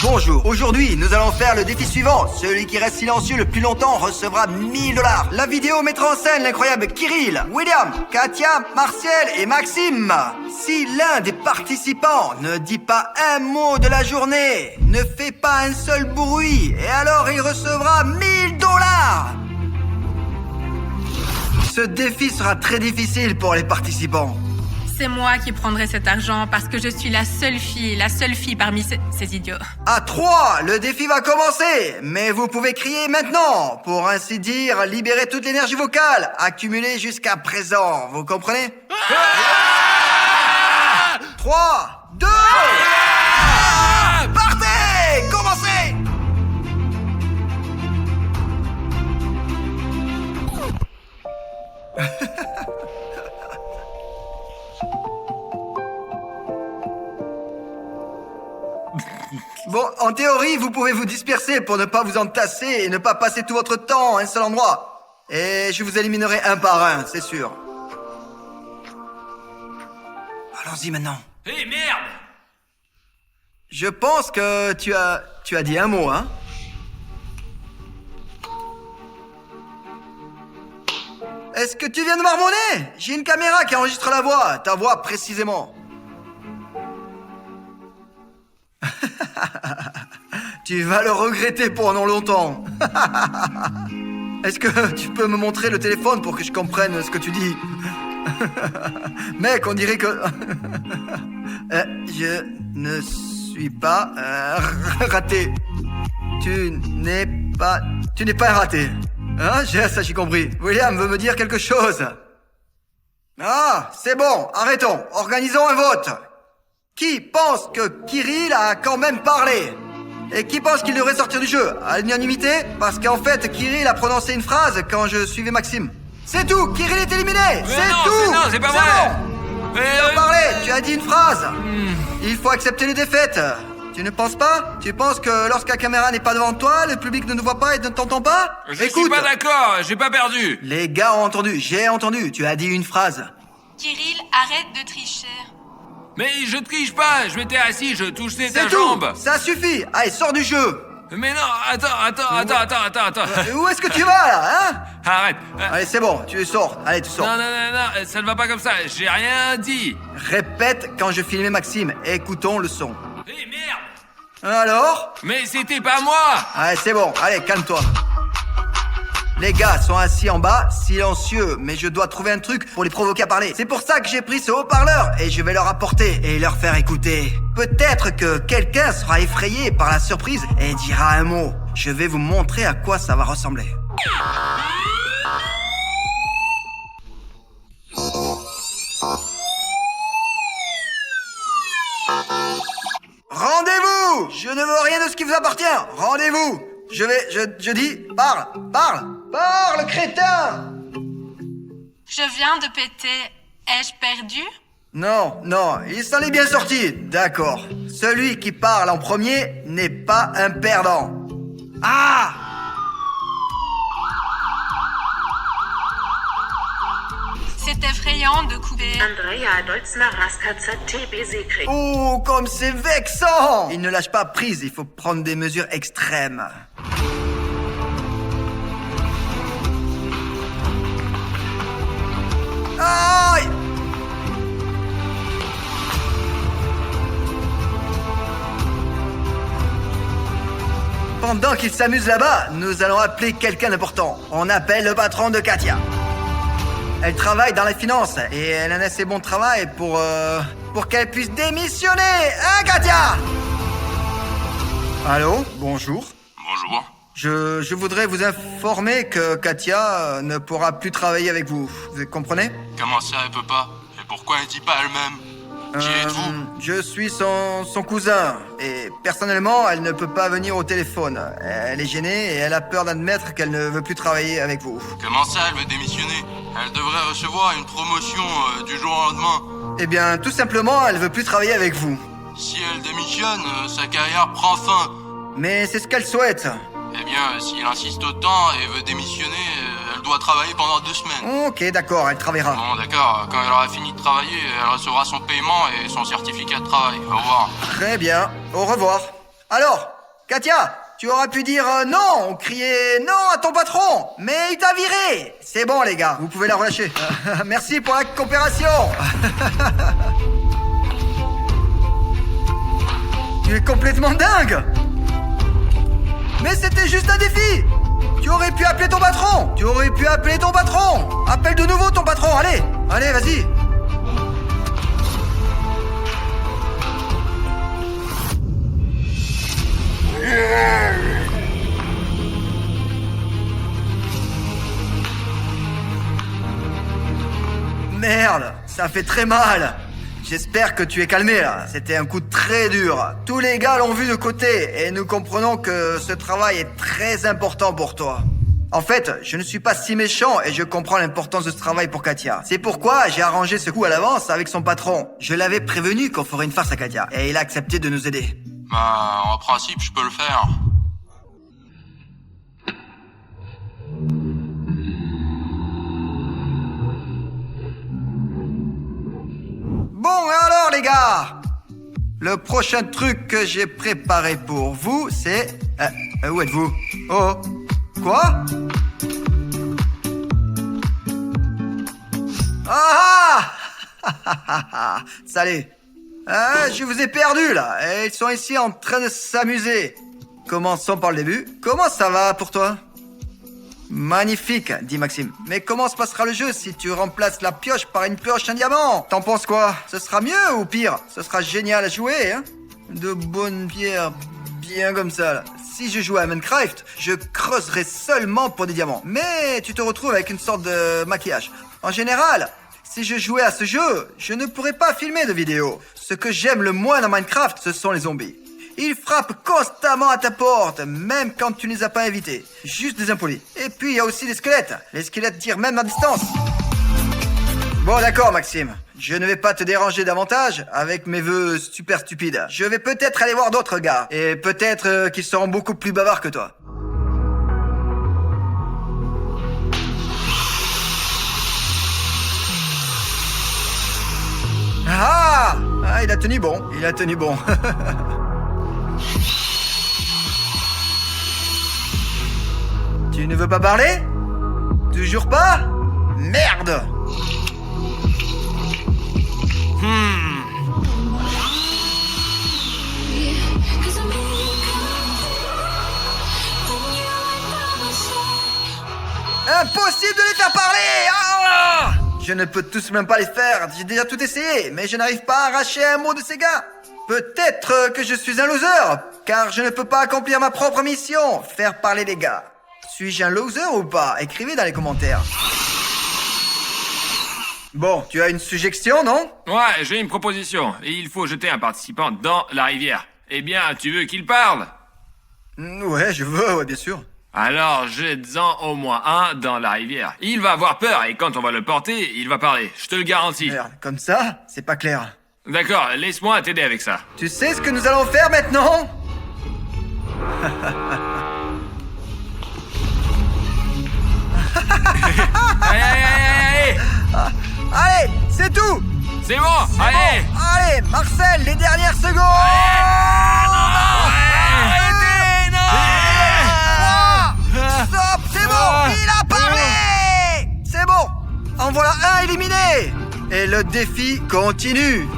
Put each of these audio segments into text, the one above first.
Bonjour, aujourd'hui nous allons faire le défi suivant. Celui qui reste silencieux le plus longtemps recevra 1000 $. La vidéo mettra en scène l'incroyable Kirill, William, Katia, Martial et Maxime. Si l'un des participants ne dit pas un mot de la journée, ne fait pas un seul bruit, et alors il recevra 1000 $. Ce défi sera très difficile pour les participants. C'est moi qui prendrai cet argent parce que je suis la seule fille parmi ces idiots. À 3, le défi va commencer. Mais vous pouvez crier maintenant. Pour ainsi dire, libérer toute l'énergie vocale accumulée jusqu'à présent. Vous comprenez? 3, 2, partez! Commencez! Bon, en théorie, vous pouvez vous disperser pour ne pas vous entasser et ne pas passer tout votre temps à un seul endroit. Et je vous éliminerai un par un, c'est sûr. Allons-y maintenant. Hé, merde! Je pense que tu as dit un mot, hein? Est-ce que tu viens de marmonner? J'ai une caméra qui enregistre la voix, ta voix précisément. Tu vas le regretter pendant longtemps. Est-ce que tu peux me montrer le téléphone pour que je comprenne ce que tu dis? Mec, on dirait que... je ne suis pas raté. Tu n'es pas un raté. Hein? Ça j'ai compris. William veut me dire quelque chose. Ah, c'est bon, arrêtons. Organisons un vote. Qui pense que Kirill a quand même parlé? Et qui pense qu'il devrait sortir du jeu? À l'unanimité? Parce qu'en fait, Kirill a prononcé une phrase quand je suivais Maxime. C'est tout! Kirill est éliminé! C'est tout! Non, c'est pas vrai! Bon. Tu as parlé, tu as dit une phrase. Il faut accepter les défaites. Tu ne penses pas? Tu penses que lorsqu'la caméra n'est pas devant toi, le public ne nous voit pas et ne t'entend pas? Je suis pas d'accord, j'ai pas perdu. Les gars ont entendu, j'ai entendu, tu as dit une phrase. Kirill, arrête de tricher. Mais je triche pas, je m'étais assis, je touchais ta C'est tout! jambe. Ça suffit! Allez, sors du jeu! Mais non, attends. Où est-ce que tu vas là, hein? Arrête. Allez, c'est bon, tu sors. Allez, tu sors. Non, ça ne va pas comme ça, j'ai rien dit. Répète quand je filmais Maxime. Écoutons le son. Hé, merde! Alors? Mais c'était pas moi! Allez, c'est bon. Allez, calme-toi. Les gars sont assis en bas, silencieux, mais je dois trouver un truc pour les provoquer à parler. C'est pour ça que j'ai pris ce haut-parleur et je vais leur apporter et leur faire écouter. Peut-être que quelqu'un sera effrayé par la surprise et dira un mot. Je vais vous montrer à quoi ça va ressembler. Rendez-vous! Je ne veux rien de ce qui vous appartient. Rendez-vous! Je dis, parle, crétin! Je viens de péter. Ai-je perdu? Non, il s'en est bien sorti. D'accord. Celui qui parle en premier n'est pas un perdant. Ah! C'est effrayant de couper. Andrea Dolzner TB Secret. Oh, comme c'est vexant! Il ne lâche pas prise, il faut prendre des mesures extrêmes. Aïe! Pendant qu'il s'amuse là-bas, nous allons appeler quelqu'un d'important. On appelle le patron de Katia. Elle travaille dans les finances et elle a un assez bon travail pour qu'elle puisse démissionner. Hein, Katia? Allô? Bonjour. Bonjour. Je voudrais vous informer que Katia ne pourra plus travailler avec vous. Vous comprenez? Comment ça, elle peut pas? Et pourquoi elle dit pas elle-même? Qui êtes-vous? Je suis son cousin. Et personnellement, elle ne peut pas venir au téléphone. Elle est gênée et elle a peur d'admettre qu'elle ne veut plus travailler avec vous. Comment ça, elle veut démissionner? Elle devrait recevoir une promotion du jour au lendemain. Eh bien, tout simplement, elle veut plus travailler avec vous. Si elle démissionne, sa carrière prend fin. Mais c'est ce qu'elle souhaite. Eh bien, s'il insiste autant et veut démissionner, elle doit travailler pendant 2 semaines. Ok, d'accord, elle travaillera. Bon, d'accord. Quand elle aura fini de travailler, elle recevra son paiement et son certificat de travail. Au revoir. Très bien, au revoir. Alors, Katia, tu aurais pu dire non ou crier non à ton patron, mais il t'a viré. C'est bon les gars, vous pouvez la relâcher. Merci pour la coopération. Tu es complètement dingue. Mais c'était juste un défi. Tu aurais pu appeler ton patron. Appelle de nouveau ton patron, allez, vas-y. Merde, ça fait très mal. J'espère que tu es calmé là, c'était un coup très dur. Tous les gars l'ont vu de côté et nous comprenons que ce travail est très important pour toi. En fait, je ne suis pas si méchant et je comprends l'importance de ce travail pour Katia. C'est pourquoi j'ai arrangé ce coup à l'avance avec son patron. Je l'avais prévenu qu'on ferait une farce à Katia et il a accepté de nous aider. Bah, en principe, je peux le faire. Bon, alors les gars, le prochain truc que j'ai préparé pour vous, c'est... où êtes-vous? Oh, quoi? Ah ah. Salut. Je vous ai perdu là, et ils sont ici en train de s'amuser. Commençons par le début. Comment ça va pour toi? Magnifique, dit Maxime. Mais comment se passera le jeu si tu remplaces la pioche par une pioche en diamant? T'en penses quoi? Ce sera mieux ou pire? Ce sera génial à jouer, hein? De bonnes pierres, bien comme ça, là. Si je jouais à Minecraft, je creuserais seulement pour des diamants. Mais tu te retrouves avec une sorte de maquillage. En général, si je jouais à ce jeu, je ne pourrais pas filmer de vidéos. Ce que j'aime le moins dans Minecraft, ce sont les zombies. Ils frappent constamment à ta porte, même quand tu ne les as pas invités. Juste des impolis. Et puis il y a aussi les squelettes. Les squelettes tirent même à distance. Bon d'accord Maxime, je ne vais pas te déranger davantage avec mes vœux super stupides. Je vais peut-être aller voir d'autres gars. Et peut-être qu'ils seront beaucoup plus bavards que toi. Ah, il a tenu bon. Tu ne veux pas parler? Toujours pas? Merde! Impossible de les faire parler! Ah! Je ne peux tous même pas les faire, j'ai déjà tout essayé, mais je n'arrive pas à arracher un mot de ces gars. Peut-être que je suis un loser, car je ne peux pas accomplir ma propre mission, faire parler les gars. Suis-je un loser ou pas? Écrivez dans les commentaires. Bon, tu as une suggestion, non? Ouais, j'ai une proposition. Et il faut jeter un participant dans la rivière. Eh bien, tu veux qu'il parle? Ouais, je veux, ouais, bien sûr. Alors, jette-en au moins un dans la rivière. Il va avoir peur et quand on va le porter, il va parler. Je te le garantis. Merde, comme ça, c'est pas clair. D'accord, laisse-moi t'aider avec ça. Tu sais ce que nous allons faire maintenant? Allez. Allez, c'est tout. C'est bon, allez. Bon. Allez, Marcel, les dernières secondes. Arrêtez, non. Stop, c'est bon, il a parlé. C'est bon, en voilà un éliminé. Et le défi continue.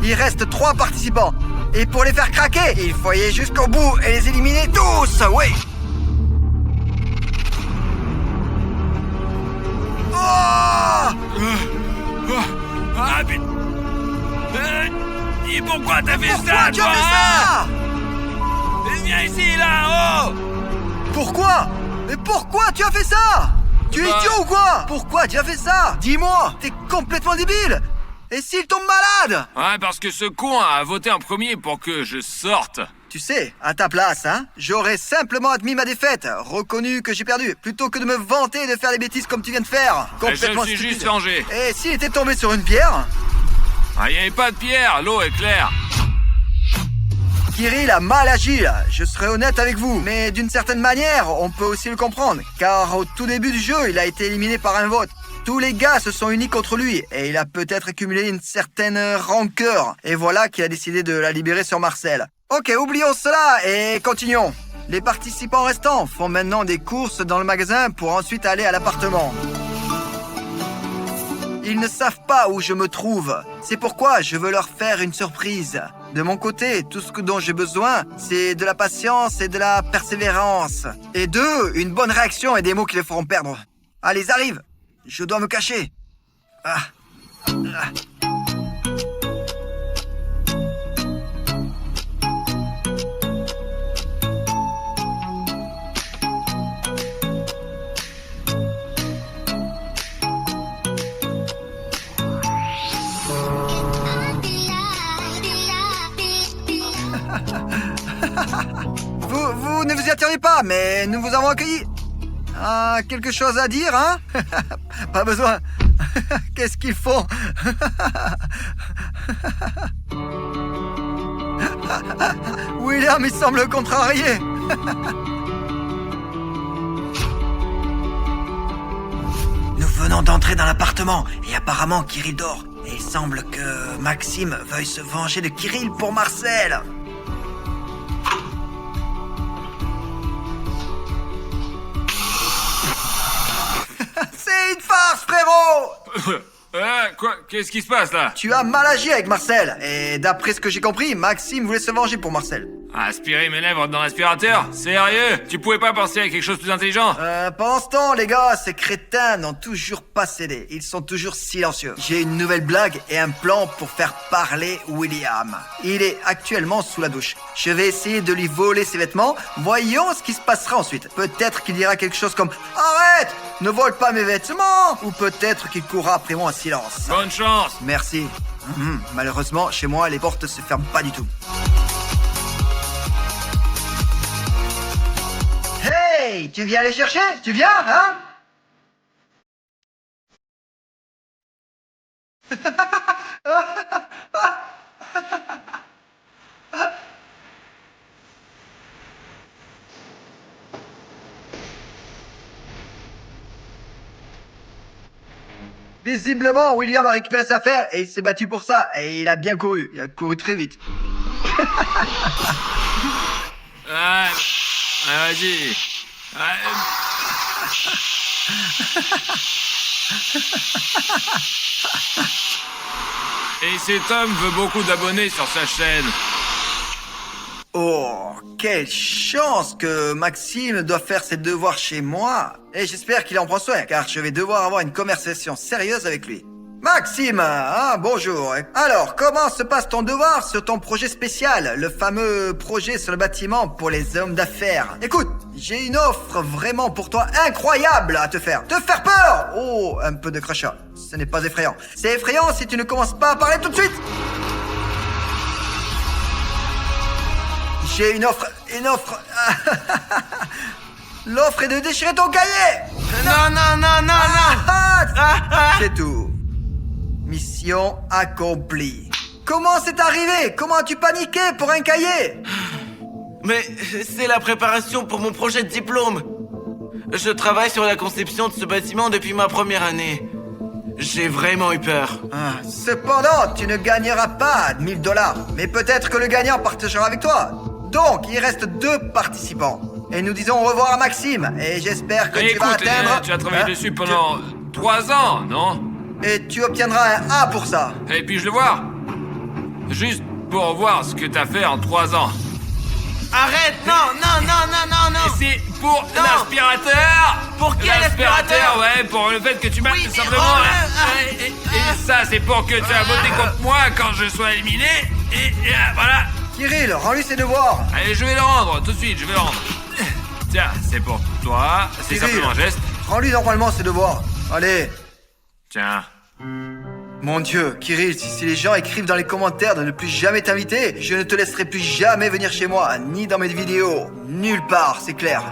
Il reste 3 participants. Et pour les faire craquer, il faut aller jusqu'au bout et les éliminer tous, oui. Ah, mais... Et pourquoi t'as fait Pourquoi ça, tu as toi, fait hein? ça? Viens ici, là, oh. Pourquoi? Mais pourquoi tu as fait ça? Tu es idiot ou quoi? Pourquoi tu as fait ça? Dis-moi, t'es complètement débile. Et s'il tombe malade? Ouais, parce que ce con a voté en premier pour que je sorte. Tu sais, à ta place, hein, j'aurais simplement admis ma défaite, reconnu que j'ai perdu, plutôt que de me vanter et de faire des bêtises comme tu viens de faire. Complètement je me suis stupide. juste vengé. Et s'il était tombé sur une pierre? Ah, y avait pas de pierre, l'eau est claire. Kirill a mal agi là, je serai honnête avec vous, mais d'une certaine manière, on peut aussi le comprendre, car au tout début du jeu, il a été éliminé par un vote. Tous les gars se sont unis contre lui, et il a peut-être accumulé une certaine rancœur, et voilà qu'il a décidé de la libérer sur Marcel. Ok, oublions cela et continuons. Les participants restants font maintenant des courses dans le magasin pour ensuite aller à l'appartement. Ils ne savent pas où je me trouve. C'est pourquoi je veux leur faire une surprise. De mon côté, tout ce dont j'ai besoin, c'est de la patience et de la persévérance. Et d'eux, une bonne réaction et des mots qui les feront perdre. Allez, ils arrivent. Je dois me cacher. Ah. Ah. Vous ne vous y attendiez pas, mais nous vous avons accueillis. Ah, quelque chose à dire, hein? Pas besoin. Qu'est-ce qu'ils font? William, il semble contrarié. Nous venons d'entrer dans l'appartement et apparemment Kirill dort. Et il semble que Maxime veuille se venger de Kirill pour Marcel. C'est une farce, frérot! Quoi? Qu'est-ce qui se passe là? Tu as mal agi avec Marcel, et d'après ce que j'ai compris, Maxime voulait se venger pour Marcel. Aspirer mes lèvres dans l'aspirateur? Sérieux? Tu pouvais pas penser à quelque chose de plus intelligent? Pendant ce temps, les gars, ces crétins n'ont toujours pas cédé. Ils sont toujours silencieux. J'ai une nouvelle blague et un plan pour faire parler William. Il est actuellement sous la douche. Je vais essayer de lui voler ses vêtements. Voyons ce qui se passera ensuite. Peut-être qu'il dira quelque chose comme « Arrête! Ne vole pas mes vêtements !» Ou peut-être qu'il courra après moi en silence. Bonne chance! Merci. Malheureusement, chez moi, les portes se ferment pas du tout. Hey, tu viens les chercher? Tu viens, hein? Visiblement, William a récupéré sa affaire et il s'est battu pour ça. Et il a bien couru. Il a couru très vite. Vas-y. Et cet homme veut beaucoup d'abonnés sur sa chaîne. Oh, quelle chance que Maxime doit faire ses devoirs chez moi. Et j'espère qu'il en prend soin, car je vais devoir avoir une conversation sérieuse avec lui. Maxime, bonjour. Alors, comment se passe ton devoir sur ton projet spécial, le fameux projet sur le bâtiment pour les hommes d'affaires? Écoute, j'ai une offre vraiment pour toi incroyable à te faire. Te faire peur! Oh, un peu de crachat. Ce n'est pas effrayant. C'est effrayant si tu ne commences pas à parler tout de suite. J'ai une offre... L'offre est de déchirer ton cahier. Non. C'est tout. Mission accomplie. Comment c'est arrivé? Comment as-tu paniqué pour un cahier? Mais c'est la préparation pour mon projet de diplôme. Je travaille sur la conception de ce bâtiment depuis ma première année. J'ai vraiment eu peur. Cependant, tu ne gagneras pas 1000 $, mais peut-être que le gagnant partagera avec toi. Donc, il reste 2 participants. Et nous disons au revoir à Maxime. Et j'espère que tu vas atteindre... tu as travaillé dessus pendant 3 ans, non? Et tu obtiendras un A pour ça. Et puis je le vois. Juste pour voir ce que t'as fait en 3 ans. Arrête! Non. Et c'est pour l'aspirateur. Pour quel aspirateur? Ouais, pour le fait que tu m'as Oui, mais simplement... Et ça, c'est pour que tu as voté contre moi quand je sois éliminé. Et voilà. Kirill, rends-lui ses devoirs. Allez, je vais le rendre, tout de suite, je vais le rendre. Tiens, c'est pour toi. C'est Kirill, simplement un geste. Rends-lui normalement ses devoirs. Allez. Tiens. Mon Dieu, Kirill, si les gens écrivent dans les commentaires de ne plus jamais t'inviter, je ne te laisserai plus jamais venir chez moi, ni dans mes vidéos, nulle part, c'est clair.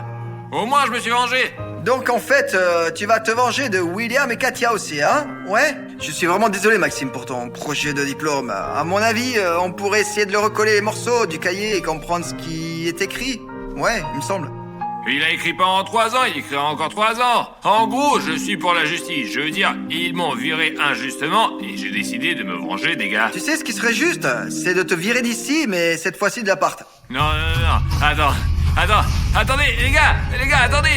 Au moins, je me suis vengé. Donc en fait, tu vas te venger de William et Katia aussi, hein? Ouais? Je suis vraiment désolé, Maxime, pour ton projet de diplôme. À mon avis, on pourrait essayer de le recoller les morceaux du cahier et comprendre ce qui est écrit. Ouais, il me semble. Il a écrit pendant 3 ans, il écrira encore 3 ans. En gros, je suis pour la justice. Je veux dire, ils m'ont viré injustement et j'ai décidé de me venger des gars. Tu sais ce qui serait juste? C'est de te virer d'ici, mais cette fois-ci de l'appart. Non. Attendez, les gars, attendez.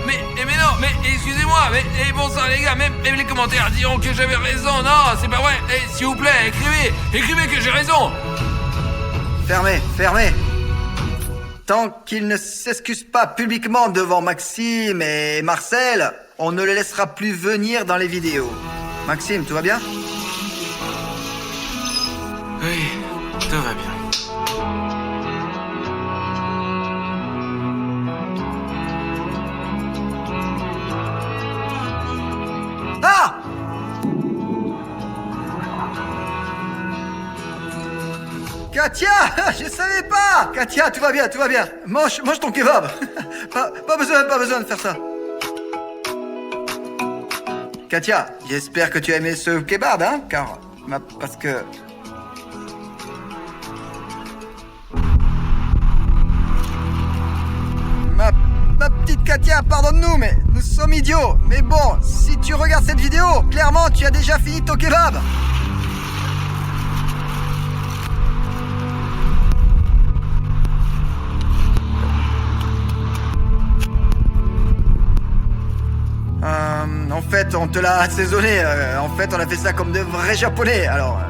Mais non, mais excusez-moi, mais bon sang, les gars, même les commentaires diront que j'avais raison. Non, c'est pas vrai. S'il vous plaît, écrivez que j'ai raison. Fermez. Tant qu'il ne s'excuse pas publiquement devant Maxime et Marcel, on ne les laissera plus venir dans les vidéos. Maxime, tout va bien? Oui, tout va bien. Ah! Katia, je savais pas. Katia, tout va bien. Mange ton kebab. Pas besoin de faire ça. Katia, j'espère que tu as aimé ce kebab, hein, parce que... Ma petite Katia, pardonne-nous, mais nous sommes idiots. Mais bon, si tu regardes cette vidéo, clairement, tu as déjà fini ton kebab. En fait, on te l'a assaisonné. En fait, on a fait ça comme de vrais Japonais. Alors,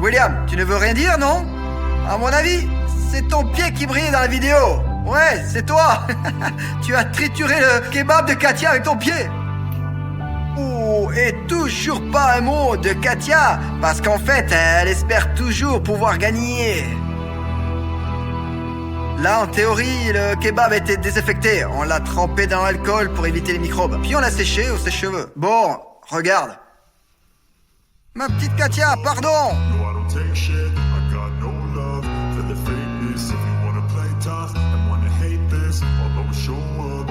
William, tu ne veux rien dire, non? À mon avis, c'est ton pied qui brille dans la vidéo. Ouais, c'est toi. Tu as trituré le kebab de Katia avec ton pied. Oh, et toujours pas un mot de Katia, parce qu'en fait, elle espère toujours pouvoir gagner. Là, en théorie, le kebab a été désinfecté. On l'a trempé dans l'alcool pour éviter les microbes. Puis on l'a séché au sèche-cheveux. Bon, regarde. Ma petite Katia, pardon. No, I don't take shit. I got no love for the fakeness. If you wanna play tough and wanna hate this, I'll always show up.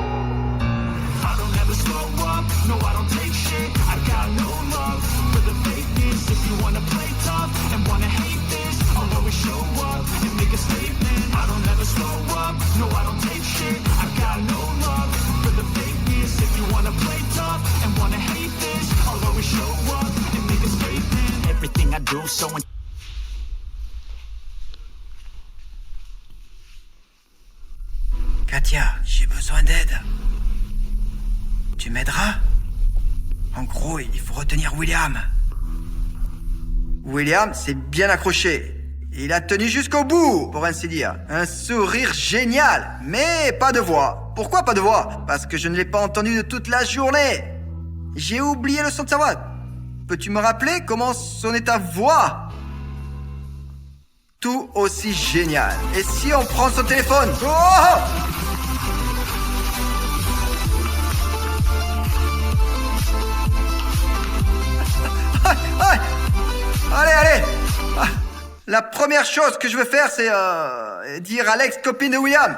I don't ever slow up. No, I don't take shit. I got no love for the fakeness. If you wanna play tough and wanna hate this, I'll always show up and make a statement. I don't ever slow up. No, I don't take shit. I got no love for the fakeness. If you wanna play tough and wanna hate this, I'll always show up and make a statement. Everything I do so Katia, j'ai besoin d'aide. Tu m'aideras? En gros, il faut retenir William. William s'est bien accroché. Il a tenu jusqu'au bout, pour ainsi dire. Un sourire génial, mais pas de voix. Pourquoi pas de voix? Parce que je ne l'ai pas entendu de toute la journée. J'ai oublié le son de sa voix. Peux-tu me rappeler comment sonnait ta voix? Tout aussi génial. Et si on prend son téléphone? Oh! Allez. La première chose que je veux faire, c'est dire à l'ex-copine de William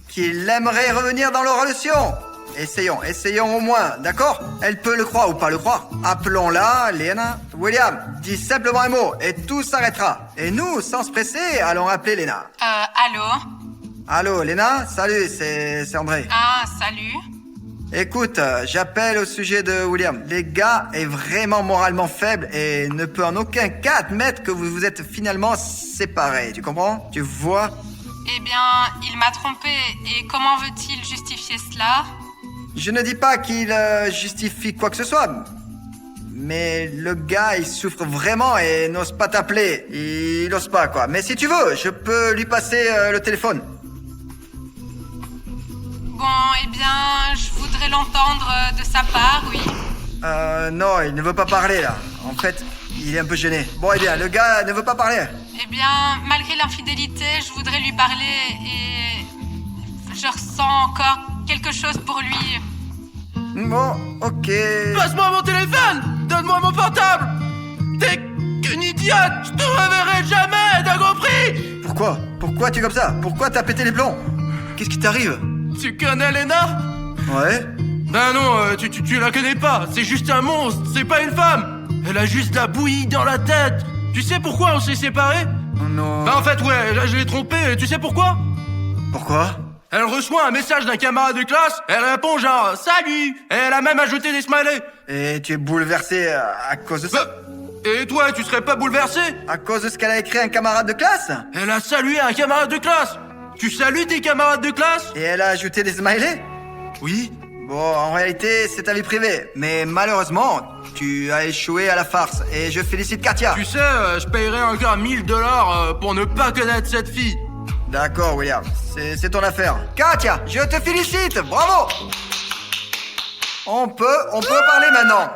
qu'il aimerait revenir dans leur relation. Essayons au moins, d'accord? Elle peut le croire ou pas le croire. Appelons-la, Lena. William, dis simplement un mot et tout s'arrêtera. Et nous, sans se presser, allons appeler Lena. Allô? Allô, Lena? Salut, c'est André. Ah, salut. Écoute, j'appelle au sujet de William. Les gars est vraiment moralement faible et ne peut en aucun cas admettre que vous vous êtes finalement séparés. Tu comprends? Tu vois? Eh bien, il m'a trompé. Et comment veut-il justifier cela? Je ne dis pas qu'il justifie quoi que ce soit. Mais le gars, il souffre vraiment et n'ose pas t'appeler. Il n'ose pas, quoi. Mais si tu veux, je peux lui passer le téléphone. Bon, eh bien, je voudrais l'entendre de sa part, oui. Non, il ne veut pas parler, là. En fait, il est un peu gêné. Bon, eh bien, le gars ne veut pas parler. Eh bien, malgré l'infidélité, je voudrais lui parler et... je ressens encore quelque chose pour lui. Bon, ok. Passe-moi mon téléphone! Donne-moi mon portable! T'es qu'une idiote! Je te reverrai jamais, t'as compris? Pourquoi tu es comme ça? Pourquoi t'as pété les plombs? Qu'est-ce qui t'arrive? Tu connais Lena? Ouais. Ben non, tu la connais pas. C'est juste un monstre, c'est pas une femme. Elle a juste de la bouillie dans la tête. Tu sais pourquoi on s'est séparés? Oh non. Bah en fait, ouais, je l'ai trompée. Tu sais pourquoi? Pourquoi? Elle reçoit un message d'un camarade de classe, elle répond genre « Salut !» Et elle a même ajouté des smileys. Et tu es bouleversé à cause de ça? Et toi, tu serais pas bouleversé? À cause de ce qu'elle a écrit à un camarade de classe? Elle a salué un camarade de classe. Tu salues tes camarades de classe? Et elle a ajouté des smileys? Oui. Bon, en réalité, c'est ta vie privée. Mais malheureusement, tu as échoué à la farce. Et je félicite Katia. Tu sais, je paierais encore $1000 pour ne pas connaître cette fille. D'accord, William. C'est ton affaire. Katia, je te félicite. Bravo. On peut parler maintenant.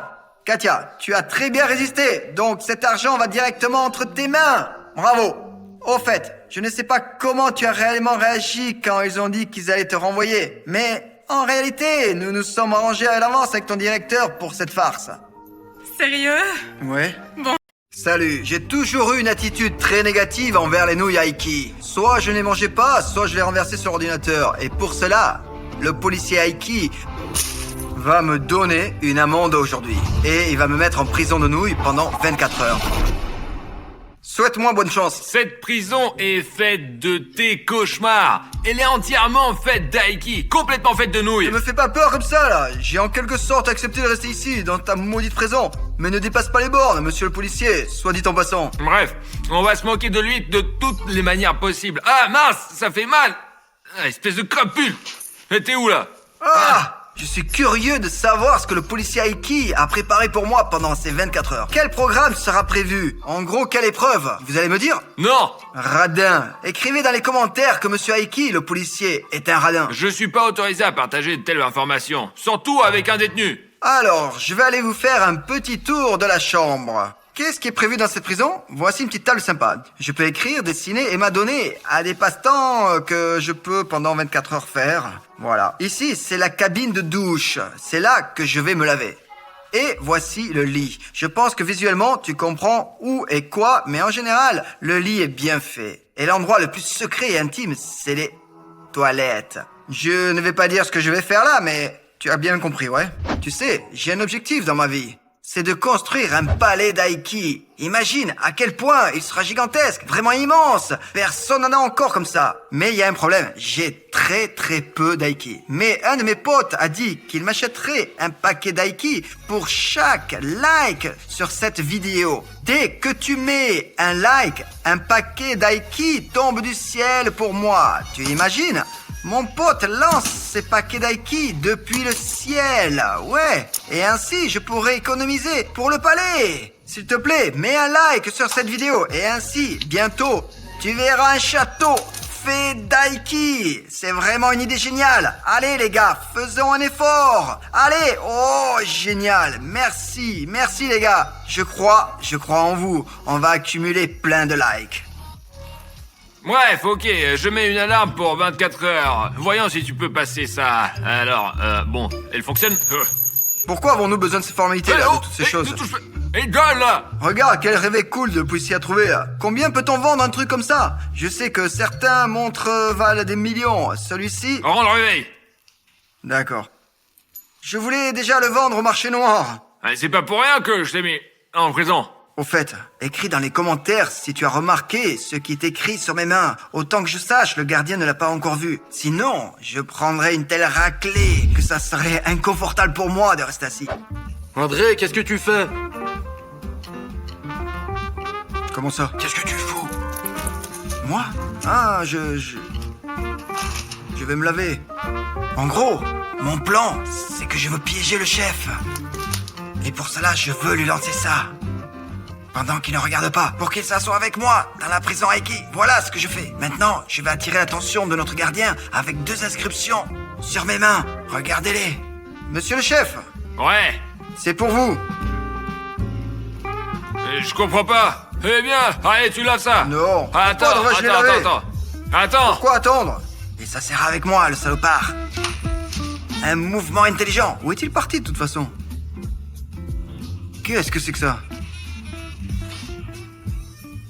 Katia, tu as très bien résisté. Donc cet argent va directement entre tes mains. Bravo. Au fait, je ne sais pas comment tu as réellement réagi quand ils ont dit qu'ils allaient te renvoyer. Mais en réalité, nous nous sommes arrangés à l'avance avec ton directeur pour cette farce. Sérieux? Ouais. Bon. Salut, j'ai toujours eu une attitude très négative envers les nouilles Aiki. Soit je ne les mangeais pas, soit je les renversais sur l'ordinateur. Et pour cela, le policier Aiki va me donner une amende aujourd'hui. Et il va me mettre en prison de nouilles pendant 24 heures. Souhaite-moi bonne chance. Cette prison est faite de tes cauchemars. Elle est entièrement faite d'Aiki, complètement faite de nouilles. Ne me fais pas peur comme ça, là. J'ai en quelque sorte accepté de rester ici, dans ta maudite prison. Mais ne dépasse pas les bornes, monsieur le policier, soit dit en passant. Bref, on va se moquer de lui de toutes les manières possibles. Ah mince, ça fait mal. Ah, espèce de crapule. Mais t'es où là? Je suis curieux de savoir ce que le policier Aiki a préparé pour moi pendant ces 24 heures. Quel programme sera prévu? En gros, quelle épreuve? Vous allez me dire? Non. Radin. Écrivez dans les commentaires que monsieur Aiki, le policier, est un radin. Je suis pas autorisé à partager de telles informations, surtout avec un détenu. Alors, je vais aller vous faire un petit tour de la chambre. Qu'est-ce qui est prévu dans cette prison? Voici une petite table sympa. Je peux écrire, dessiner et m'adonner à des passe-temps que je peux pendant 24 heures faire. Voilà. Ici, c'est la cabine de douche. C'est là que je vais me laver. Et voici le lit. Je pense que visuellement, tu comprends où et quoi, mais en général, le lit est bien fait. Et l'endroit le plus secret et intime, c'est les toilettes. Je ne vais pas dire ce que je vais faire là, mais tu as bien compris, ouais? Tu sais, j'ai un objectif dans ma vie. C'est de construire un palais d'Aiki. Imagine à quel point il sera gigantesque, vraiment immense. Personne n'en a encore comme ça. Mais il y a un problème, j'ai très peu d'Aiki. Mais un de mes potes a dit qu'il m'achèterait un paquet d'Aiki pour chaque like sur cette vidéo. Dès que tu mets un like, un paquet d'Aiki tombe du ciel pour moi. Tu imagines ? Mon pote lance ses paquets d'Aiki depuis le ciel, ouais. Et ainsi, je pourrais économiser pour le palais. S'il te plaît, mets un like sur cette vidéo. Et ainsi, bientôt, tu verras un château fait d'Aiki. C'est vraiment une idée géniale. Allez les gars, faisons un effort. Allez, oh, génial. Merci les gars. Je crois en vous. On va accumuler plein de likes. Bref, ok, je mets une alarme pour 24 heures. Voyons si tu peux passer ça. Alors, bon, elle fonctionne? Pourquoi avons-nous besoin de ces formalités-là, de toutes ces choses? Et gueule, là! Regarde, quel rêve cool de policier à trouver, là. Combien peut-on vendre un truc comme ça? Je sais que certains montres valent des millions. Celui-ci... Rends le réveil. D'accord. Je voulais déjà le vendre au marché noir. C'est pas pour rien que je t'ai mis en prison. Au fait, écris dans les commentaires si tu as remarqué ce qui est écrit sur mes mains. Autant que je sache, le gardien ne l'a pas encore vu. Sinon, je prendrais une telle raclée que ça serait inconfortable pour moi de rester assis. André, qu'est-ce que tu fais? Comment ça? Qu'est-ce que tu fous? Moi? Ah, je vais me laver. En gros, mon plan, c'est que je veux piéger le chef. Et pour cela, je veux lui lancer ça. Pendant qu'il ne regarde pas, pour qu'il s'assoie avec moi dans la prison Aiki. Voilà ce que je fais. Maintenant, je vais attirer l'attention de notre gardien avec 2 inscriptions sur mes mains. Regardez-les. Monsieur le chef. Ouais. C'est pour vous. Je comprends pas. Eh bien, allez, tu laves ça. Non. Attends. Pourquoi attendre? Et ça sert avec moi, le salopard. Un mouvement intelligent. Où est-il parti, de toute façon? Qu'est-ce que c'est que ça?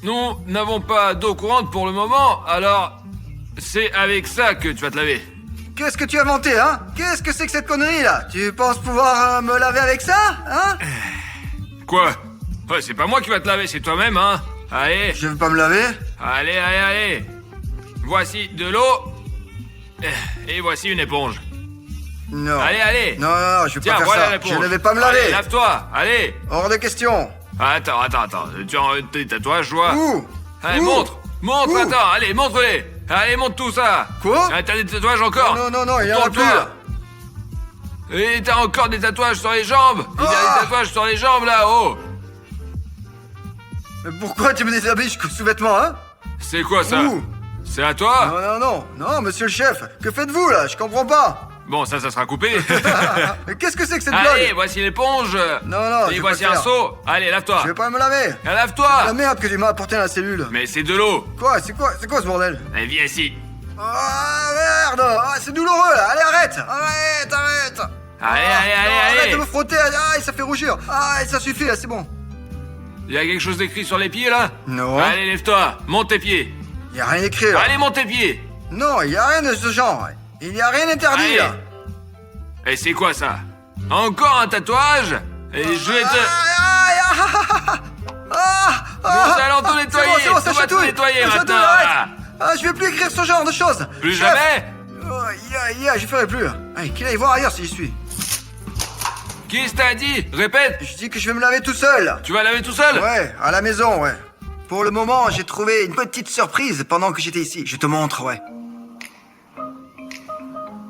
Nous n'avons pas d'eau courante pour le moment, alors c'est avec ça que tu vas te laver. Qu'est-ce que tu as inventé, hein? Qu'est-ce que c'est que cette connerie, là? Tu penses pouvoir me laver avec ça, hein? Quoi? Ouais, c'est pas moi qui va te laver, c'est toi-même, hein? Allez. Je veux pas me laver? Allez. Voici de l'eau. Et voici une éponge. Non. Allez. Non, je vais Tiens, pas faire voilà ça. l'éponge. Je ne vais pas me Allez, laver. lave-toi, allez. Hors de question. Attends. Tu as tes tatouages, je vois. Où? Allez, Où? montre, Où? attends, allez, montre-les. Allez, montre tout ça. Quoi? Ah, t'as des tatouages encore? Non, il y en a plus Tourne-toi. là. Et t'as encore des tatouages sur les jambes. Il y a des tatouages sur les jambes, là-haut. Mais pourquoi tu me déshabilles jusqu'aux sous-vêtements, hein? C'est quoi, ça? Où? C'est à toi? Non, monsieur le chef. Que faites-vous là? Je comprends pas. Bon, ça sera coupé. Mais qu'est-ce que c'est que cette Allez, blague? voici l'éponge. Non, Et je vais voici pas le un faire. seau. Allez, lave-toi. Je vais pas me laver. Lave-toi. La merde que tu m'as apporté à la cellule. Mais c'est de l'eau. Quoi? C'est quoi ce bordel? Allez, viens ici. Ah merde! Ah, c'est douloureux là! Allez, arrête! Arrête! Arrête de me frotter! Ah, ça fait rougir! Ah, ça suffit là, c'est bon! Il y a quelque chose d'écrit sur les pieds, là? Non. Allez, lève-toi. Monte tes pieds. Y a rien écrit là! Allez, monte tes pieds. Non, y a rien de ce genre! Il y a rien interdit Allez. là! Et c'est quoi, ça? Encore un tatouage? Et je vais te... Nous allons tout nettoyer. C'est bon, ça Tout va tout chatouille! nettoyer Ça maintenant. chatouille, arrête. Là. Ah, je vais plus écrire ce genre de choses! Plus Chef. jamais? Je ferai plus! Allez, qu'il aille voir ailleurs si j'y suis! Qui t'a dit? Répète. Je dis que je vais me laver tout seul! Tu vas laver tout seul? Ouais, à la maison, ouais. Pour le moment, j'ai trouvé une petite surprise pendant que j'étais ici. Je te montre, ouais.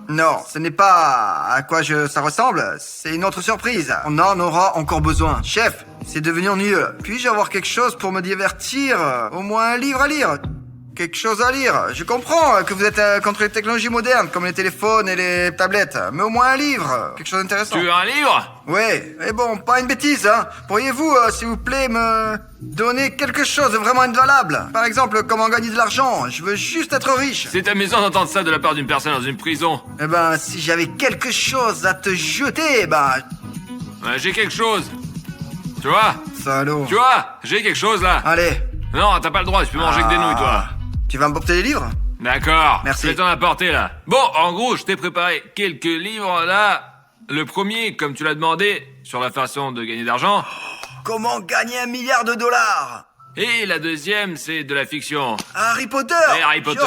Non, ce n'est pas à quoi ça ressemble, c'est une autre surprise. On en aura encore besoin. Chef, c'est devenu ennuyeux. Puis-je avoir quelque chose pour me divertir? Au moins un livre à lire? Quelque chose à lire. Je comprends que vous êtes contre les technologies modernes, comme les téléphones et les tablettes. Mais au moins un livre. Quelque chose d'intéressant. Tu veux un livre? Ouais, mais bon, pas une bêtise, hein. Pourriez-vous, s'il vous plaît, me donner quelque chose de vraiment invalable? Par exemple, comment gagner de l'argent? Je veux juste être riche. C'est amusant d'entendre ça de la part d'une personne dans une prison. Eh ben, si j'avais quelque chose à te jeter, J'ai quelque chose. Tu vois? Salaud. Tu vois? J'ai quelque chose, là. Allez. Non, t'as pas le droit, tu peux manger que des nouilles, toi. Tu vas me porter les livres? D'accord. Merci. Je vais t'en apporter, là. Bon, en gros, je t'ai préparé quelques livres, là. Le premier, comme tu l'as demandé, sur la façon de gagner d'argent. Comment gagner $1 milliard? Et la deuxième, c'est de la fiction. Harry Potter. Et Harry Potter.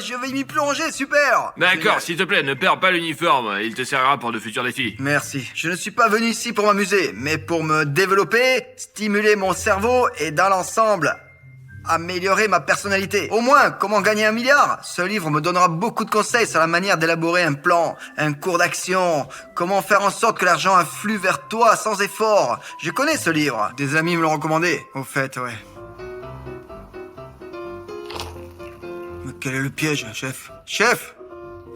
Je vais m'y plonger, super. D'accord, Génial. s'il te plaît, ne perds pas l'uniforme. Il te servira pour de futurs défis. Merci. Je ne suis pas venu ici pour m'amuser, mais pour me développer, stimuler mon cerveau et dans l'ensemble, améliorer ma personnalité. Au moins, comment gagner $1 milliard? Ce livre me donnera beaucoup de conseils sur la manière d'élaborer un plan, un cours d'action, comment faire en sorte que l'argent afflue vers toi sans effort. Je connais ce livre. Des amis me l'ont recommandé. Au fait, ouais. Mais quel est le piège, chef? Chef!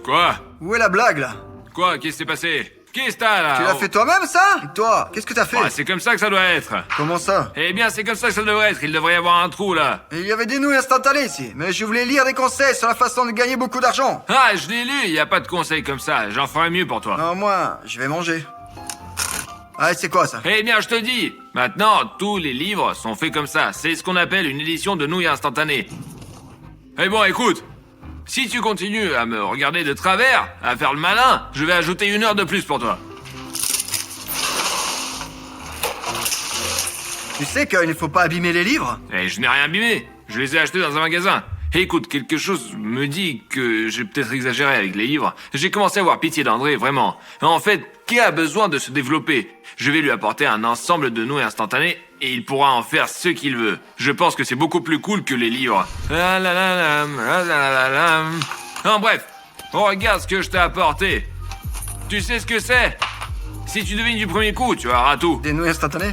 Quoi? Où est la blague, là? Quoi? Qu'est-ce qui s'est passé? Qu'est-ce que t'as, là? Tu l'as fait toi-même, ça? Et toi, qu'est-ce que t'as fait? Ouais, c'est comme ça que ça doit être. Comment ça? Eh bien, c'est comme ça que ça devrait être. Il devrait y avoir un trou, là. Il y avait des nouilles instantanées ici, mais je voulais lire des conseils sur la façon de gagner beaucoup d'argent. Ah, je l'ai lu, il y a pas de conseils comme ça. J'en ferai mieux pour toi. Non, moi, je vais manger. Ah, c'est quoi ça? Eh bien, je te dis, maintenant, tous les livres sont faits comme ça. C'est ce qu'on appelle une édition de nouilles instantanées. Eh bon, écoute, si tu continues à me regarder de travers, à faire le malin, je vais ajouter 1 heure de plus pour toi. Tu sais qu'il ne faut pas abîmer les livres? Eh, je n'ai rien abîmé. Je les ai achetés dans un magasin. Écoute, quelque chose me dit que j'ai peut-être exagéré avec les livres. J'ai commencé à avoir pitié d'André, vraiment. En fait, qui a besoin de se développer? Je vais lui apporter un ensemble de nouilles instantanées et il pourra en faire ce qu'il veut. Je pense que c'est beaucoup plus cool que les livres. En bref, regarde ce que je t'ai apporté. Tu sais ce que c'est? Si tu devines du premier coup, tu auras tout. Des nouilles instantanées?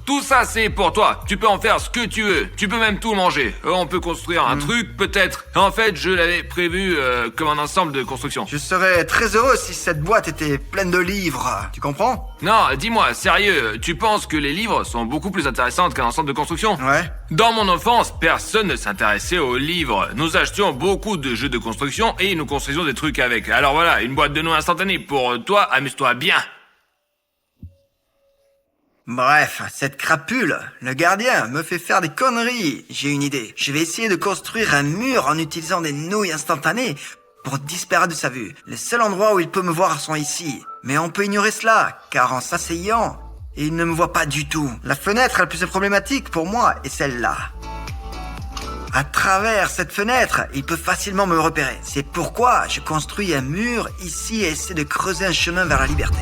Tout ça, c'est pour toi. Tu peux en faire ce que tu veux. Tu peux même tout manger. On peut construire un truc, peut-être. En fait, je l'avais prévu comme un ensemble de construction. Je serais très heureux si cette boîte était pleine de livres. Tu comprends? Non, dis-moi, sérieux, tu penses que les livres sont beaucoup plus intéressants qu'un ensemble de construction? Ouais. Dans mon enfance, personne ne s'intéressait aux livres. Nous achetions beaucoup de jeux de construction et nous construisions des trucs avec. Alors voilà, une boîte de nouilles instantanées pour toi, amuse-toi bien. Bref, cette crapule, le gardien, me fait faire des conneries. J'ai une idée. Je vais essayer de construire un mur en utilisant des nouilles instantanées pour disparaître de sa vue. Les seuls endroits où il peut me voir sont ici. Mais on peut ignorer cela, car en s'asseyant, il ne me voit pas du tout. La fenêtre la plus problématique pour moi est celle-là. À travers cette fenêtre, il peut facilement me repérer. C'est pourquoi je construis un mur ici et essaie de creuser un chemin vers la liberté.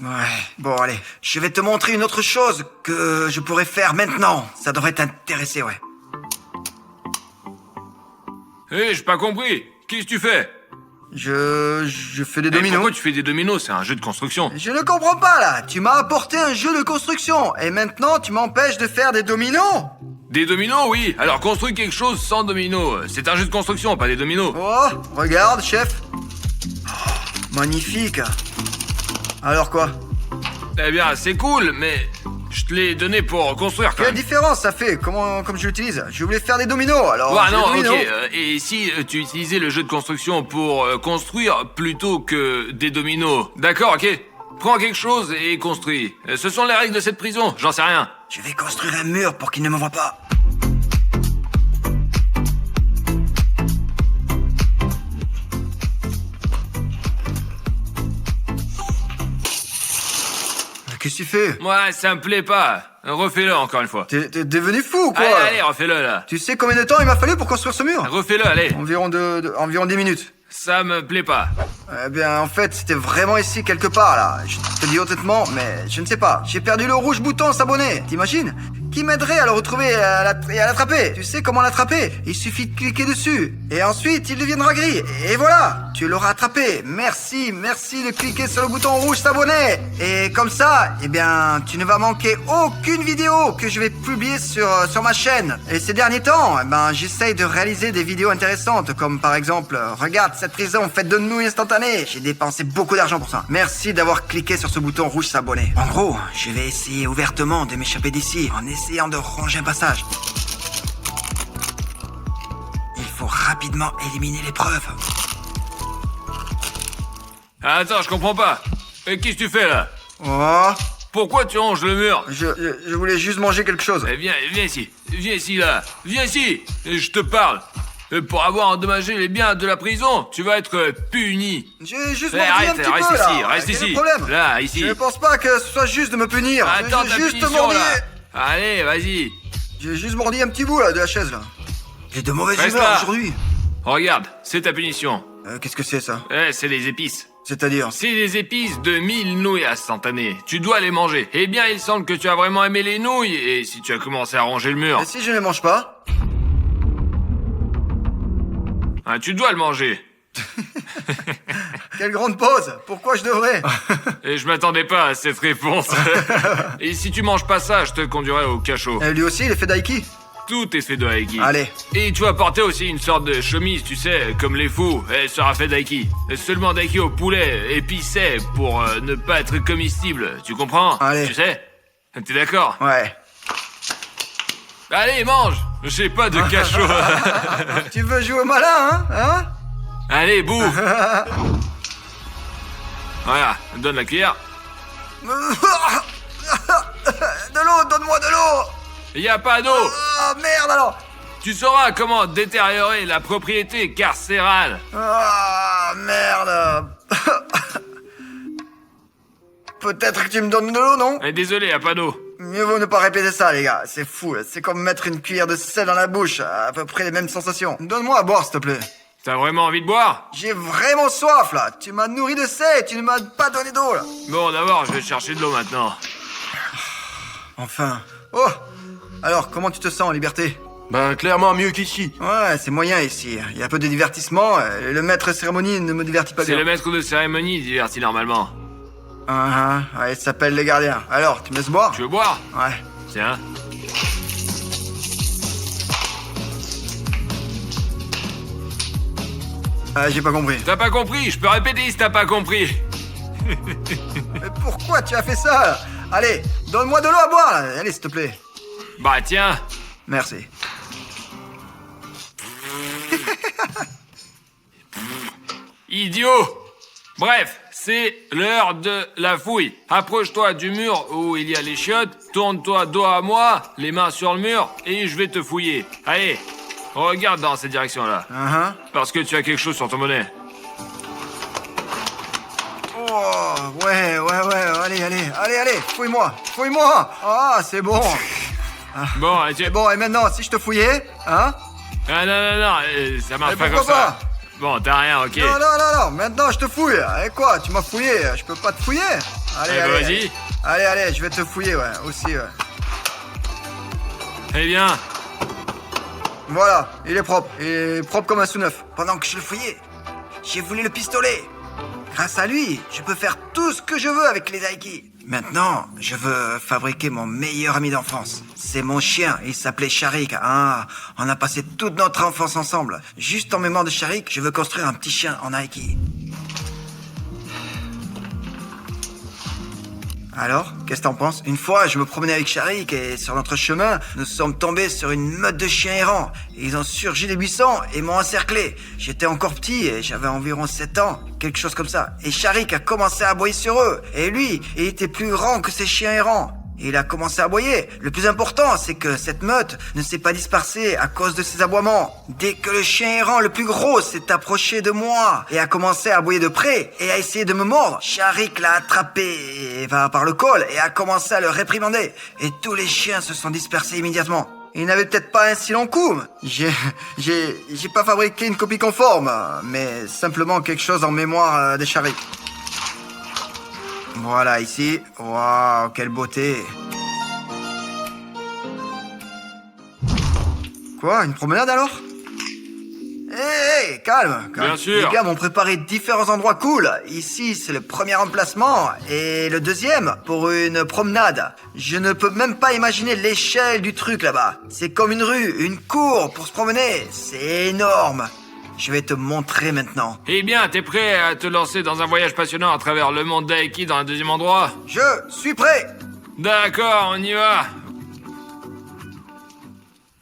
Ouais, bon allez, je vais te montrer une autre chose que je pourrais faire maintenant. Ça devrait t'intéresser, ouais. Hé, j'ai pas compris. Qu'est-ce que tu fais? Je fais des Eh, dominos. pourquoi tu fais des dominos? C'est un jeu de construction. Je ne comprends pas là. Tu m'as apporté un jeu de construction et maintenant tu m'empêches de faire des dominos. Des dominos, oui. Alors construis quelque chose sans dominos. C'est un jeu de construction, pas des dominos. Oh, regarde, chef. Oh, magnifique. Alors quoi? Eh bien, c'est cool, mais je te l'ai donné pour construire quand Quelle même. différence ça fait? Comme je l'utilise? Je voulais faire des dominos, alors. Ah j'ai non, des ok. dominos. Et si tu utilisais le jeu de construction pour construire plutôt que des dominos? D'accord, ok. Prends quelque chose et construis. Ce sont les règles de cette prison, j'en sais rien. Je vais construire un mur pour qu'il ne me voit pas. Qu'est-ce que tu fais? Moi, ça me plaît pas. Refais-le encore une fois. T'es devenu fou, quoi. Allez, allez, refais-le là. Tu sais combien de temps il m'a fallu pour construire ce mur? Refais-le, allez. Environ 10 minutes. Ça me plaît pas. Eh bien, en fait, c'était vraiment ici quelque part, là. Je te dis honnêtement, mais je ne sais pas. J'ai perdu le rouge bouton s'abonner. T'imagines? Qui m'aiderait à le retrouver et à l'attraper? Tu sais comment l'attraper? Il suffit de cliquer dessus. Et ensuite, il deviendra gris. Et voilà, tu l'auras attrapé. Merci de cliquer sur le bouton rouge s'abonner. Et comme ça, eh bien, tu ne vas manquer aucune vidéo que je vais publier sur ma chaîne. Et ces derniers temps, eh ben, j'essaye de réaliser des vidéos intéressantes, comme par exemple, regarde cette prison faite de nouilles instantanées. J'ai dépensé beaucoup d'argent pour ça. Merci d'avoir cliqué sur ce bouton rouge s'abonner. En gros, je vais essayer ouvertement de m'échapper d'ici en essayant de ranger un passage. Il faut rapidement éliminer les preuves. Attends, je comprends pas. Qu'est-ce que tu fais là? Oh, Pourquoi tu ronges le mur? je voulais juste manger quelque chose. Eh, viens ici. Viens ici là. Viens ici. Je te parle. Pour avoir endommagé les biens de la prison, tu vas être puni. J'ai juste Eh, mordu arrête, un petit reste peu, ici, là. reste Quel est ici. le problème? Là, ici. Je ne pense pas que ce soit juste de me punir. Attends ta J'ai juste punition mordu... là. Allez, vas-y. J'ai juste mordu un petit bout, là, de la chaise, là. J'ai de mauvaises Reste humeurs là. aujourd'hui. Regarde, c'est ta punition. Qu'est-ce que c'est, ça? C'est des épices. C'est-à-dire? C'est des épices de 1000 nouilles instantanées. Tu dois les manger. Eh bien, il semble que tu as vraiment aimé les nouilles. Et si tu as commencé à ranger le mur, Et si je ne les mange pas? hein, tu dois le manger. Quelle grande pause! Pourquoi je devrais? Et je m'attendais pas à cette réponse. Et si tu manges pas ça, je te conduirai au cachot. Lui aussi, il est fait d'aiki. Tout est fait de haïki. Allez. Et tu vas porter aussi une sorte de chemise, tu sais, comme les fous. Elle sera faite d'aiki. Seulement d'aiki au poulet, épicé, pour ne pas être comestible. Tu comprends? Allez. Tu sais? T'es d'accord? Ouais. Allez, mange! J'ai pas de cachot. Tu veux jouer au malin, hein? Allez, bouffe! Voilà, donne la cuillère. De l'eau, donne-moi de l'eau! Y a pas d'eau! Ah, merde alors! Tu sauras comment détériorer la propriété carcérale. Ah, merde! Peut-être que tu me donnes de l'eau, non? Désolé, y a pas d'eau. Mieux vaut ne pas répéter ça, les gars. C'est fou. C'est comme mettre une cuillère de sel dans la bouche. À peu près les mêmes sensations. Donne-moi à boire, s'il te plaît. T'as vraiment envie de boire? J'ai vraiment soif, là. Tu m'as nourri de sel et tu ne m'as pas donné d'eau, là. Bon, d'abord, je vais chercher de l'eau maintenant. Enfin. Oh! Alors, comment tu te sens, en liberté? Ben, clairement mieux qu'ici. Ouais, c'est moyen ici. Il y a un peu de divertissement. Le maître cérémonie ne me divertit pas C'est bien. le maître de cérémonie diverti normalement. Ouais, il s'appelle les gardiens. Alors, tu me laisses boire? Tu veux boire? Ouais. Tiens. J'ai pas compris. T'as pas compris? Je peux répéter si t'as pas compris. Mais pourquoi tu as fait ça, là? Allez, donne-moi de l'eau à boire, là. Allez, s'il te plaît. Bah tiens. Merci. Idiot! Bref, c'est l'heure de la fouille. Approche-toi du mur où il y a les chiottes, tourne-toi dos à moi, les mains sur le mur, et je vais te fouiller. Allez, regarde dans cette direction-là. Parce que tu as quelque chose sur ton bonnet. Oh, ouais, allez, fouille-moi. Ah, c'est bon. Bon, tu... Et bon, et maintenant, si je te fouillais, hein? Ah non, ça marche Et pas comme pourquoi ça. Bon, t'as rien, ok. Non, maintenant je te fouille. Et quoi, tu m'as fouillé, je peux pas te fouiller. Allez, Eh ben, allez. vas-y. Allez, je vais te fouiller, ouais, aussi, ouais. Eh bien, Voilà, il est propre. Il est propre comme un sous-neuf. Pendant que je le fouillais, j'ai voulu le pistolet. Grâce à lui, je peux faire tout ce que je veux avec les Aiki. Maintenant, je veux fabriquer mon meilleur ami d'enfance. C'est mon chien, il s'appelait Sharik. Ah, on a passé toute notre enfance ensemble. Juste en mémoire de Sharik, je veux construire un petit chien en Aiki. Alors, qu'est-ce que t'en penses? Une fois, je me promenais avec Sharik et sur notre chemin, nous sommes tombés sur une meute de chiens errants. Ils ont surgi des buissons et m'ont encerclé. J'étais encore petit et j'avais environ 7 ans, quelque chose comme ça. Et Sharik a commencé à aboyer sur eux. Et lui, il était plus grand que ces chiens errants. Il a commencé à aboyer. Le plus important, c'est que cette meute ne s'est pas dispersée à cause de ses aboiements. Dès que le chien errant le plus gros s'est approché de moi et a commencé à aboyer de près et a essayé de me mordre, Sharik l'a attrapé par le col et a commencé à le réprimander. Et tous les chiens se sont dispersés immédiatement. Il n'avait peut-être pas un si long coup. J'ai pas fabriqué une copie conforme, mais simplement quelque chose en mémoire de Sharik. Voilà, ici. Waouh, quelle beauté. Quoi, une promenade alors? Hé, calme. Bien sûr. Les gars m'ont préparé différents endroits cool. Ici, c'est le premier emplacement et le deuxième pour une promenade. Je ne peux même pas imaginer l'échelle du truc là-bas. C'est comme une rue, une cour pour se promener. C'est énorme. Je vais te montrer maintenant. eh bien, t'es prêt à te lancer dans un voyage passionnant à travers le monde d'Aiki dans un deuxième endroit? Je suis prêt. D'accord, on y va.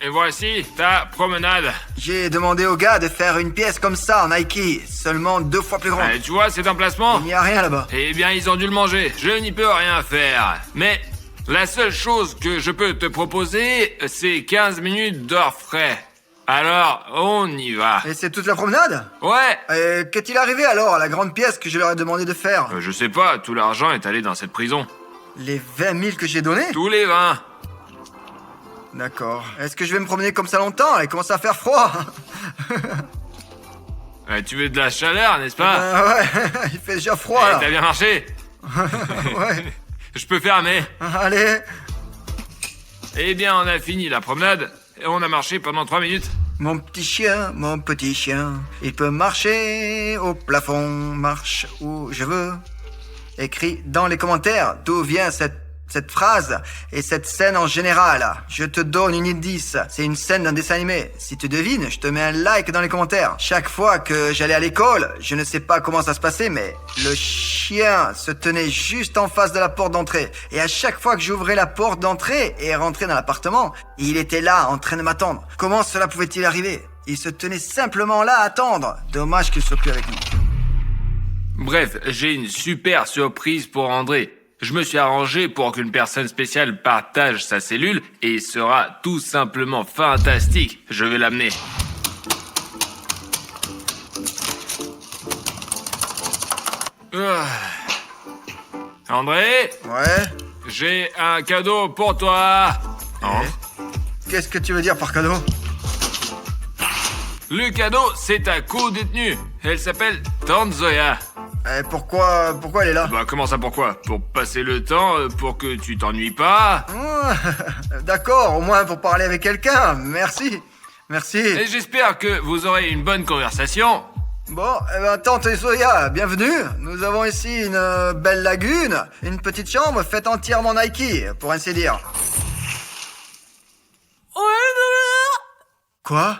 Et voici ta promenade. J'ai demandé au gars de faire une pièce comme ça en Aiki, seulement 2 fois plus grande. Tu vois cet emplacement? Il n'y a rien là-bas. Eh bien, ils ont dû le manger. Je n'y peux rien faire. Mais la seule chose que je peux te proposer, c'est 15 minutes d'or frais. Alors, on y va. Et c'est toute la promenade? Ouais. Et qu'est-il arrivé alors à la grande pièce que je leur ai demandé de faire? Je sais pas, tout l'argent est allé dans cette prison. Les 20 000 que j'ai donnés? Tous les 20. D'accord. Est-ce que je vais me promener comme ça longtemps? Il commence à faire froid. Tu veux de la chaleur, n'est-ce pas? Ouais, il fait déjà froid là. T'as bien marché. Ouais. Je peux fermer. Allez. Eh bien, on a fini la promenade. Et on a marché pendant 3 minutes. Mon petit chien, il peut marcher au plafond, marche où je veux. Écris dans les commentaires d'où vient cette phrase et cette scène en général. Je te donne une indice, c'est une scène d'un dessin animé. Si tu devines, je te mets un like dans les commentaires. Chaque fois que j'allais à l'école, je ne sais pas comment ça se passait, mais le chien se tenait juste en face de la porte d'entrée. Et à chaque fois que j'ouvrais la porte d'entrée et rentrais dans l'appartement, il était là en train de m'attendre. Comment cela pouvait-il arriver? Il se tenait simplement là à attendre. Dommage qu'il soit plus avec nous. Bref, j'ai une super surprise pour André. Je me suis arrangé pour qu'une personne spéciale partage sa cellule et il sera tout simplement fantastique. Je vais l'amener. André, Ouais. j'ai un cadeau pour toi. Qu'est-ce que tu veux dire par cadeau? Le cadeau, c'est ta co-détenue. Elle s'appelle Tanzoya. Pourquoi elle est là? Bah comment ça pourquoi? Pour passer le temps, pour que tu t'ennuies pas. D'accord, au moins pour parler avec quelqu'un. Merci. Et j'espère que vous aurez une bonne conversation. Bon, tante Zoya, bienvenue. Nous avons ici une belle lagune, une petite chambre faite entièrement Nike, pour ainsi dire. Quoi?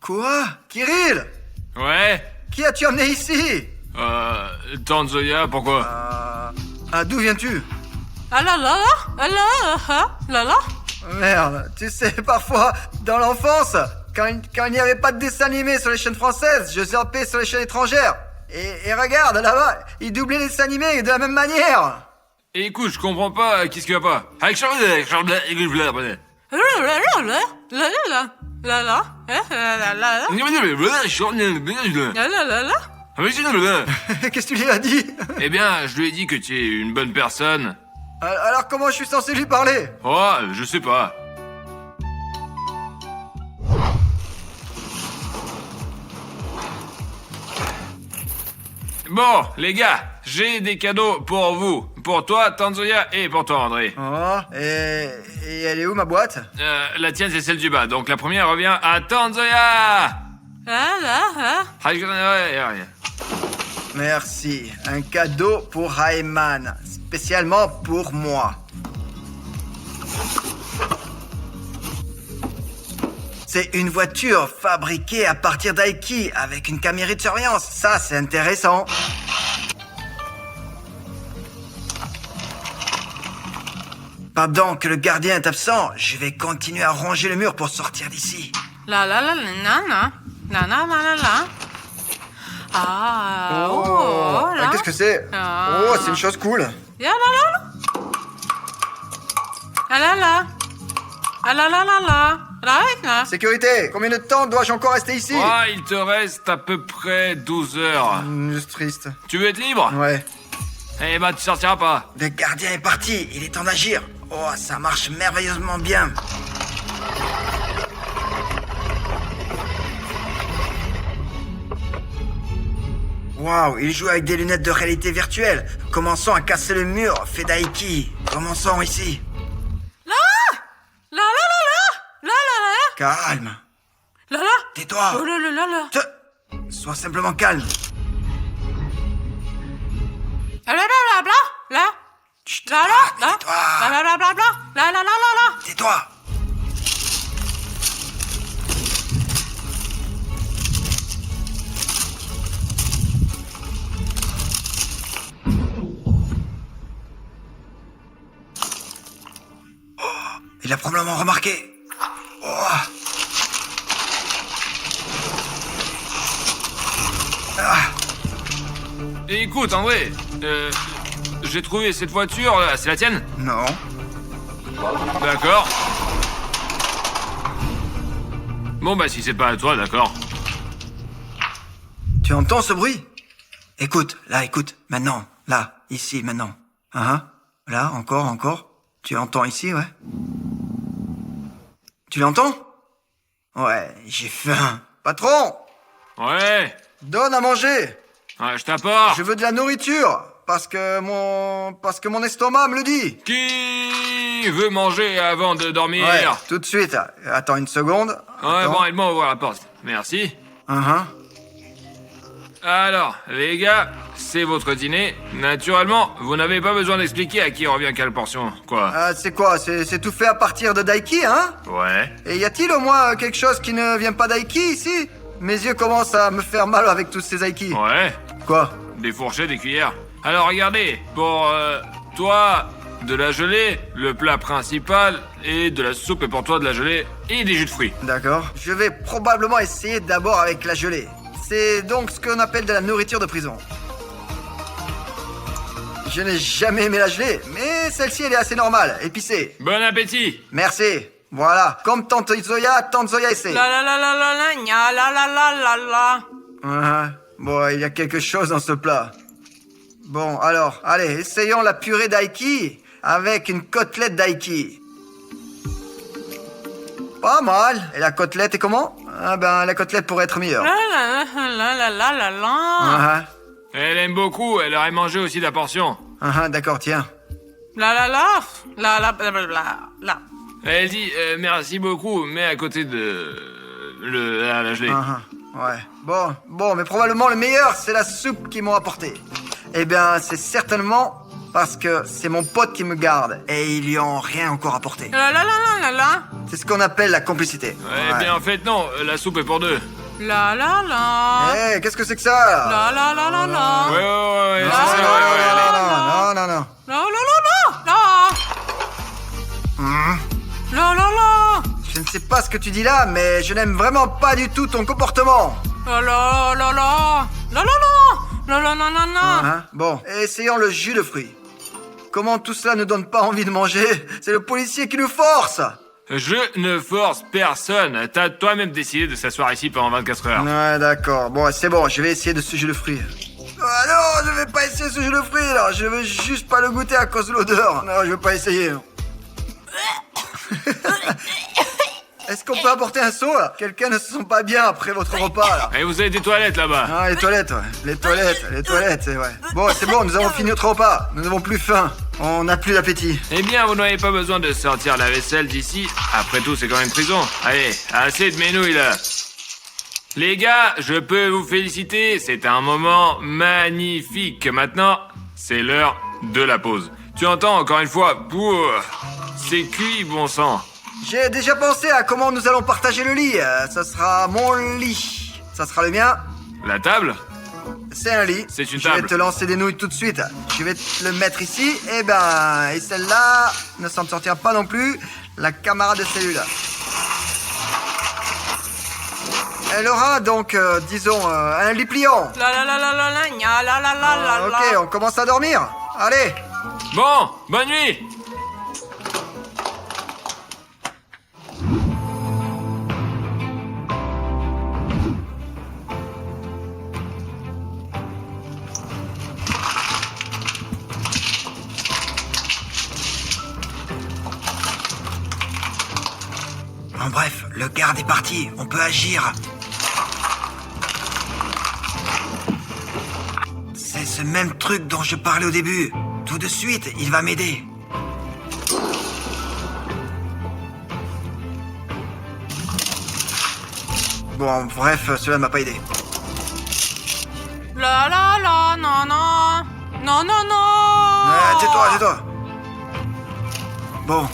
Quoi? Kirill? Ouais. Qui as-tu emmené ici? Tanzoya, pourquoi? D'où viens-tu? Ah là là là, là là. Merde, tu sais, parfois, dans l'enfance, quand il n'y avait pas de dessin animé sur les chaînes françaises, je zappais sur les chaînes étrangères. Et regarde, là-bas, ils doublaient les dessins animés de la même manière. Écoute, je comprends pas, qu'est-ce qui va pas? Mais Qu'est-ce que tu lui as dit? eh bien, je lui ai dit que tu es une bonne personne. Alors comment je suis censé lui parler? Oh, je sais pas. Bon, les gars, j'ai des cadeaux pour vous. Pour toi, Tanzoya, et pour toi, André. Oh, et elle est où ma boîte? La tienne, c'est celle du bas. Donc la première revient à Tanzoya. Merci. Un cadeau pour Rayman. Spécialement pour moi. C'est une voiture fabriquée à partir d'Aiki avec une caméra de surveillance. Ça, c'est intéressant. Pendant que le gardien est absent, je vais continuer à ronger le mur pour sortir d'ici. La la la la la la la la la la la. Ah, oh, là. Qu'est-ce que c'est? Ah. Oh, c'est une chose cool. Ya la la. Ah la la. Ah la la la la. Là. Sécurité, combien de temps dois-je encore rester ici? Ah, il te reste à peu près 12 heures. C'est triste. Tu veux être libre? Ouais. Eh ben, tu sortiras pas. Le gardien est parti, il est temps d'agir. Oh, ça marche merveilleusement bien. Waouh, il joue avec des lunettes de réalité virtuelle. Commençons à casser le mur, fait d'Aiki. Commençons ici. La la la la la la la. Calme. La la. Tais-toi. Oh la la la la. Sois simplement calme. La la la la la. Chut, La la la. tais-toi. La la la la la. La la la la la. Tais-toi. Oh, il a probablement remarqué. Oh. Ah. Et écoute, André, j'ai trouvé cette voiture, là, c'est la tienne? Non. D'accord. Bon, bah, si c'est pas à toi, d'accord. Tu entends ce bruit? Écoute, là, écoute. Maintenant. Là, ici, maintenant. Là, encore. Tu entends ici, ouais? Tu l'entends? Ouais, j'ai faim. Patron! Ouais. Donne à manger! Ouais, je t'apporte. Je veux de la nourriture! Parce que mon estomac me le dit! Qui veut manger avant de dormir? Ouais, tout de suite. Attends une seconde. Ouais, Attends. bon, aide-moi à ouvrir la porte. Merci. Uh-huh. Alors, les gars, c'est votre dîner. Naturellement, vous n'avez pas besoin d'expliquer à qui revient quelle portion. Quoi? C'est quoi? C'est tout fait à partir de Daiki, hein? Ouais. Et y a-t-il au moins quelque chose qui ne vient pas d'Aiki ici? Mes yeux commencent à me faire mal avec tous ces Aiki. Ouais. Quoi? Des fourchettes, des cuillères. Alors, regardez, pour toi, de la gelée, le plat principal, et de la soupe, et pour toi, de la gelée, et des jus de fruits. D'accord. Je vais probablement essayer d'abord avec la gelée. C'est donc ce qu'on appelle de la nourriture de prison. Je n'ai jamais aimé la gelée, mais celle-ci, elle est assez normale, épicée. Bon appétit. Merci. Voilà. Comme Tante Zoya essaie. La la la la la la. Nya la la la la la. Bon, il y a quelque chose dans ce plat. Bon, alors, allez, essayons la purée d'Aiki avec une côtelette d'Aiki. Pas mal. Et la côtelette est comment? Ah ben, la côtelette pourrait être meilleure. La la la la la la la. Elle aime beaucoup, elle aurait mangé aussi la portion. D'accord, tiens. La la la. La la la la la. Elle dit merci beaucoup, mais à côté de la gelée. Ouais. Bon, mais probablement le meilleur, c'est la soupe qu'ils m'ont apportée. Eh bien, c'est certainement parce que c'est mon pote qui me garde et ils lui ont rien encore apporté. La la la la la. C'est ce qu'on appelle la complicité. Eh bien, en fait, non, la soupe est pour deux. La la la. Eh, qu'est-ce que c'est que ça? La la la la la. Ouais, Non, c'est ça, ouais, allez. non. La la la la. La la la. Je ne sais pas ce que tu dis là, mais je n'aime vraiment pas du tout ton comportement. La la la la. La la la. La la la la la. Bon, essayons le jus de fruits. Comment tout cela ne donne pas envie de manger? C'est le policier qui nous force. Je ne force personne. T'as toi-même décidé de s'asseoir ici pendant 24 heures. Ouais, d'accord. Bon, c'est bon, je vais essayer de ce jus de fruits. Ah non, je vais pas essayer ce jus de fruits, là. Je veux juste pas le goûter à cause de l'odeur. Non, je veux pas essayer. Est-ce qu'on peut apporter un seau, là? Quelqu'un ne se sent pas bien après votre repas, là. Et vous avez des toilettes là-bas. Ah, les toilettes, ouais. Les toilettes, c'est ouais. Bon, c'est bon, nous avons fini notre repas. Nous n'avons plus faim. On n'a plus d'appétit. Eh bien, vous n'avez pas besoin de sortir la vaisselle d'ici. Après tout, c'est quand même prison. Allez, assez de mes nouilles, là. Les gars, je peux vous féliciter. C'est un moment magnifique. Maintenant, c'est l'heure de la pause. Tu entends, encore une fois, c'est cuit, bon sang. J'ai déjà pensé à comment nous allons partager le lit. Ça sera mon lit. Ça sera le mien. La table? C'est un lit. C'est une Je vais table. te lancer des nouilles tout de suite. Je vais te le mettre ici. Et celle-là ne s'en sortira pas non plus. La camarade de cellule. Elle aura donc, disons, un lit pliant. Ok, on commence à dormir. Allez. Bon, bonne nuit. En bref, le garde est parti. On peut agir. C'est ce même truc dont je parlais au début. Tout de suite, il va m'aider. Bon, bref, cela ne m'a pas aidé. La la la, non, non. Non, non, non. Tais-toi. Bon,